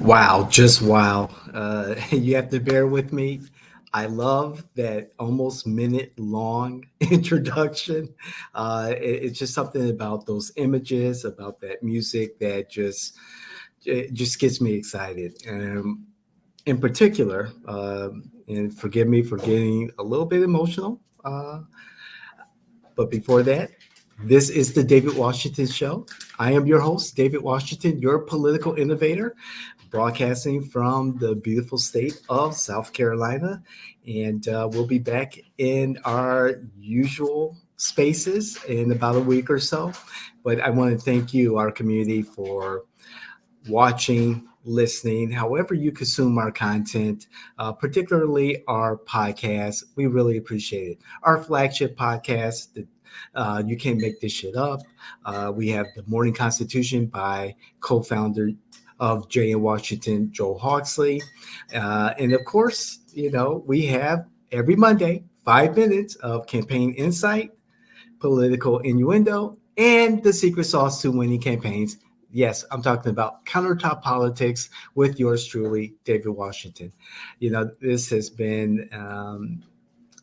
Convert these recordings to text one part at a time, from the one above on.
Wow, just wow. You have to bear with me. I love that almost minute long introduction. It's just something about those images, about that music that it just gets me excited. In particular, and forgive me for getting a little bit emotional, but before that, this is the David Washington Show. I am your host, David Washington, your political innovator, broadcasting from the beautiful state of South Carolina. And we'll be back in our usual spaces in about a week or so. But I want to thank you, our community, for watching, listening, however you consume our content, particularly our podcast. We really appreciate it. Our flagship podcast, You Can't Make This Shit Up. We have The Morning Constitution by co founder of Jay in Washington, Joel Hawksley. And of course, we have every Monday 5 minutes of campaign insight, political innuendo, and the secret sauce to winning campaigns. Yes, I'm talking about countertop politics with yours truly, David Washington. This has been an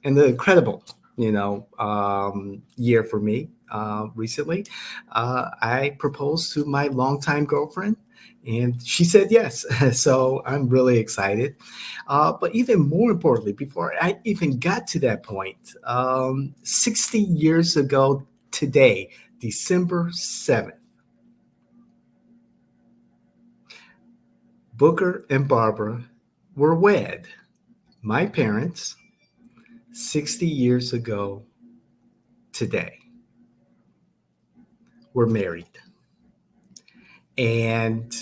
incredible, year for me recently. I proposed to my longtime girlfriend, and she said yes. So I'm really excited. But even more importantly, before I even got to that point, 60 years ago today, December 7th, Booker and Barbara were wed. My parents, 60 years ago today, were married. And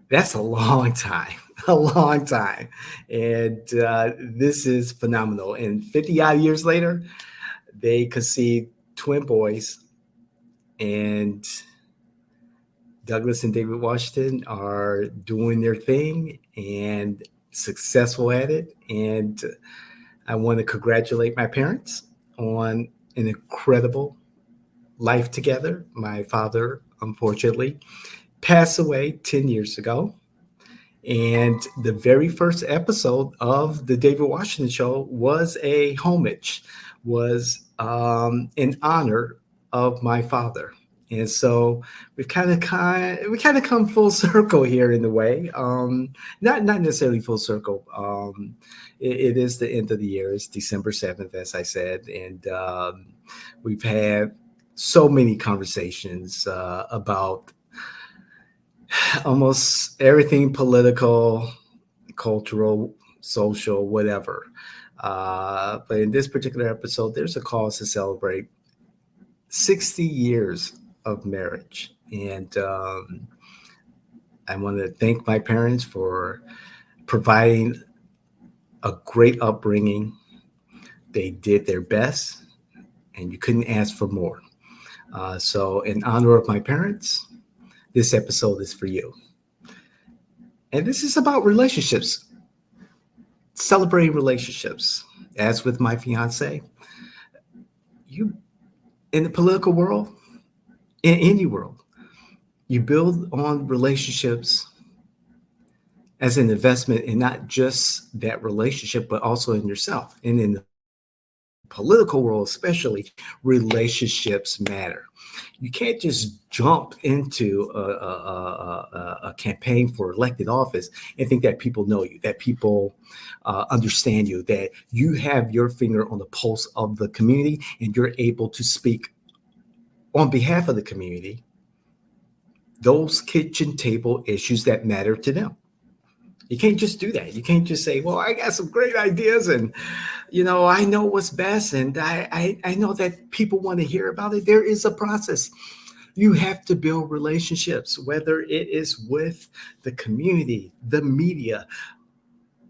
that's a long time, a long time. And this is phenomenal. And 50 odd years later, they conceived twin boys. And Douglas and David Washington are doing their thing and successful at it. And I want to congratulate my parents on an incredible life together. My father, unfortunately, passed away 10 years ago. And the very first episode of the David Washington Show was a homage, was in honor of my father. And so we kind of come full circle here in a way. Not necessarily full circle. It is the end of the year. It's December 7th, as I said, and we've had so many conversations about almost everything political, cultural, social, whatever. But in this particular episode, there's a cause to celebrate 60 years of marriage. And I want to thank my parents for providing a great upbringing. They did their best, and you couldn't ask for more. So, in honor of my parents, this episode is for you. And this is about relationships, celebrating relationships. As with my fiance, you in the political world, in any world, you build on relationships as an investment, and not just that relationship, but also in yourself. And in the political world, especially, relationships matter. You can't just jump into a campaign for elected office and think that people know you, that people understand you, that you have your finger on the pulse of the community and you're able to speak on behalf of the community, those kitchen table issues that matter to them. You can't just do that. You can't just say, well, I got some great ideas and, I know what's best. And I know that people want to hear about it. There is a process. You have to build relationships, whether it is with the community, the media,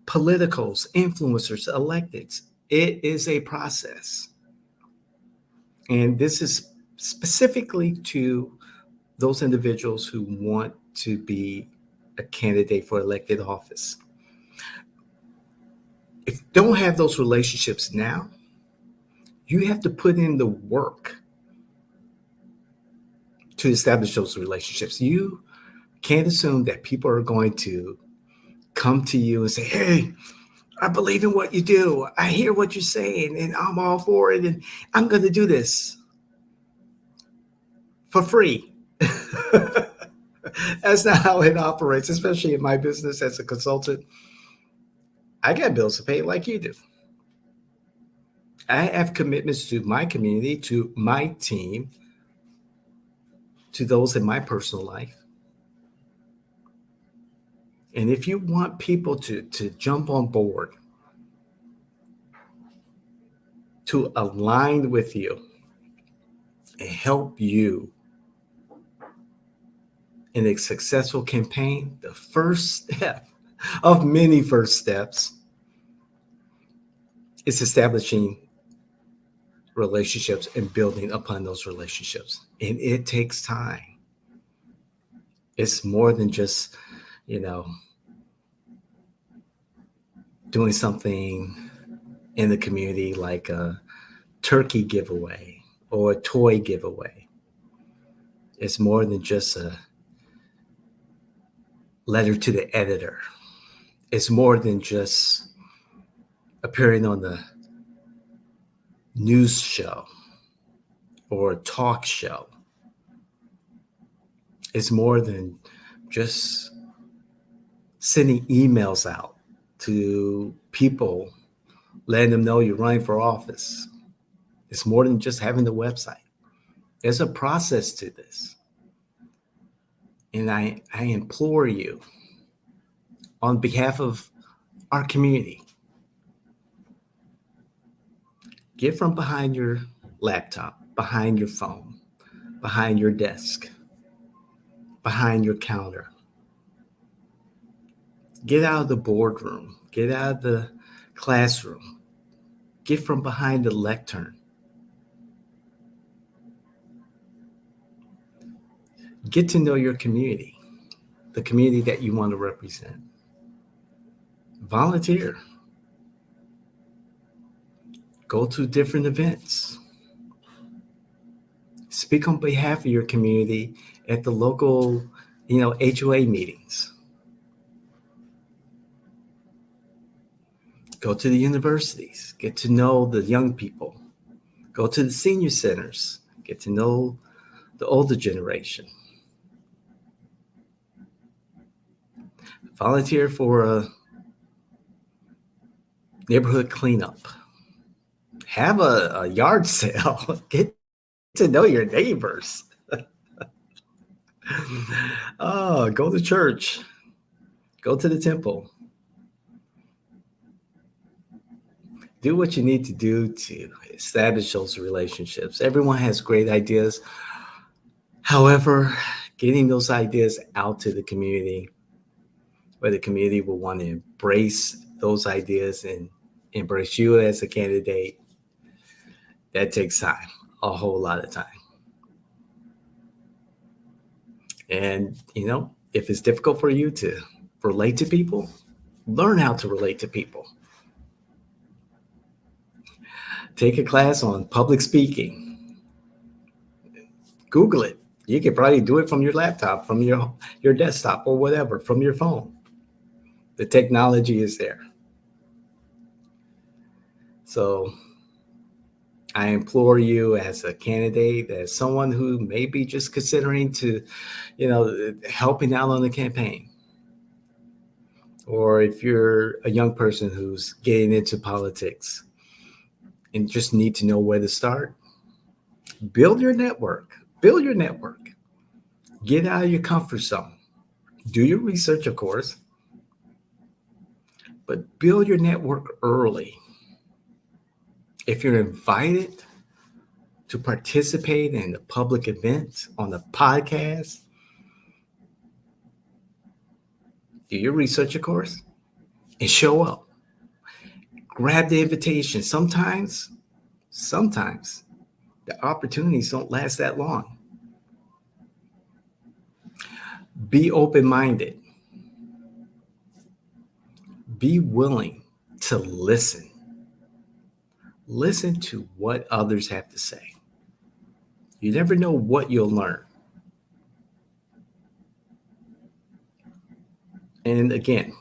politicals, influencers, electeds. It is a process. And this is specifically to those individuals who want to be a candidate for elected office. If you don't have those relationships now, you have to put in the work to establish those relationships. You can't assume that people are going to come to you and say, hey, I believe in what you do. I hear what you're saying and I'm all for it. And I'm going to do this for free. That's not how it operates, especially in my business as a consultant. I got bills to pay like you do. I have commitments to my community, to my team, to those in my personal life. And if you want people to jump on board, to align with you and help you in a successful campaign, the first step of many first steps is establishing relationships and building upon those relationships. And it takes time. It's more than just, doing something in the community like a turkey giveaway or a toy giveaway. It's more than just a letter to the editor. It's more than just appearing on the news show or a talk show. It's more than just sending emails out to people, letting them know you're running for office. It's more than just having the website. There's a process to this. And I implore you, on behalf of our community, get from behind your laptop, behind your phone, behind your desk, behind your counter. Get out of the boardroom, get out of the classroom, get from behind the lectern. Get to know your community, the community that you want to represent. Volunteer. Go to different events. Speak on behalf of your community at the local, HOA meetings. Go to the universities. Get to know the young people. Go to the senior centers. Get to know the older generation. Volunteer for a neighborhood cleanup. Have a yard sale. Get to know your neighbors. Go to church. Go to the temple. Do what you need to do to establish those relationships. Everyone has great ideas. However, getting those ideas out to the community, where the community will want to embrace those ideas and embrace you as a candidate, that takes time, a whole lot of time. And, if it's difficult for you to relate to people, learn how to relate to people. Take a class on public speaking. Google it. You can probably do it from your laptop, from your desktop, or whatever, from your phone. The technology is there. So I implore you, as a candidate, as someone who may be just considering to, helping out on the campaign, or if you're a young person who's getting into politics and just need to know where to start, build your network. Get out of your comfort zone. Do your research, of course, but build your network early. If you're invited to participate in a public event, on a podcast, do your research, of course, and show up. Grab the invitation. Sometimes the opportunities don't last that long. Be open-minded. Be willing to listen. Listen to what others have to say. You never know what you'll learn. And again,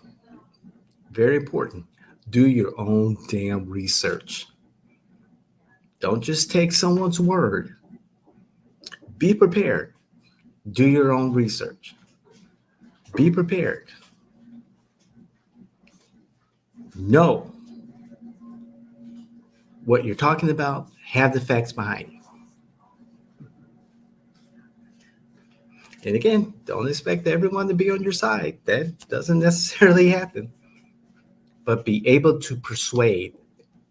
very important, do your own damn research. Don't just take someone's word. Be prepared. Do your own research. Be prepared. Know what you're talking about. Have the facts behind you. And again, don't expect everyone to be on your side. That doesn't necessarily happen. But be able to persuade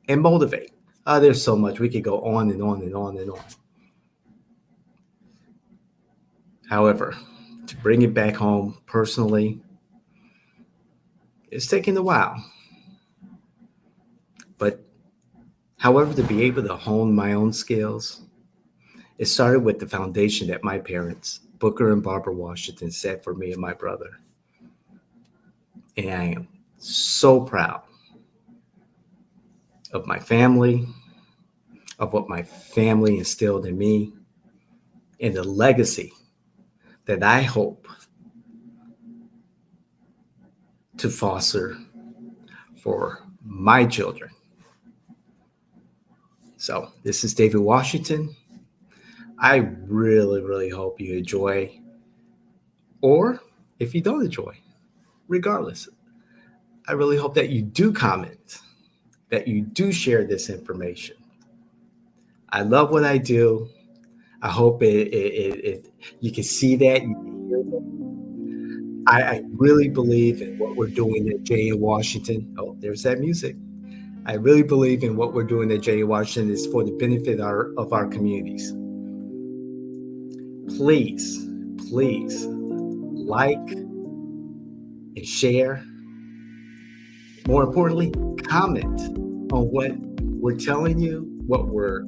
and motivate. There's so much. We could go on and on and on and on. However, to bring it back home personally, it's taken a while. But however, to be able to hone my own skills, it started with the foundation that my parents, Booker and Barbara Washington, set for me and my brother. And I am so proud of my family, of what my family instilled in me, and the legacy that I hope to foster for my children. So this is David Washington. I really, really hope you enjoy, or if you don't enjoy, regardless, I really hope that you do comment, that you do share this information. I love what I do. I hope you can see that. You can hear that. I really believe in what we're doing at J.A. Washington. Oh, there's that music. I really believe in what we're doing at J.A. Washington is for the benefit of our communities. Please, please like and share. More importantly, comment on what we're telling you, what we're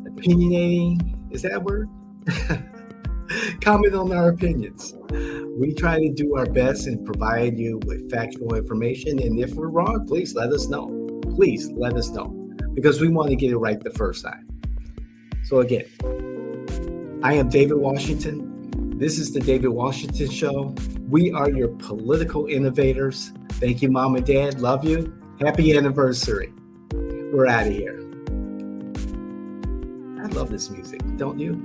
opinionating. Is that a word? Comment on our opinions. We try to do our best and provide you with factual information. And if we're wrong, please let us know. Please let us know, because we want to get it right the first time. So again, I am David Washington. This is the David Washington Show. We are your political innovators. Thank you, Mom and Dad. Love you. Happy anniversary. We're out of here. I love this music, don't you?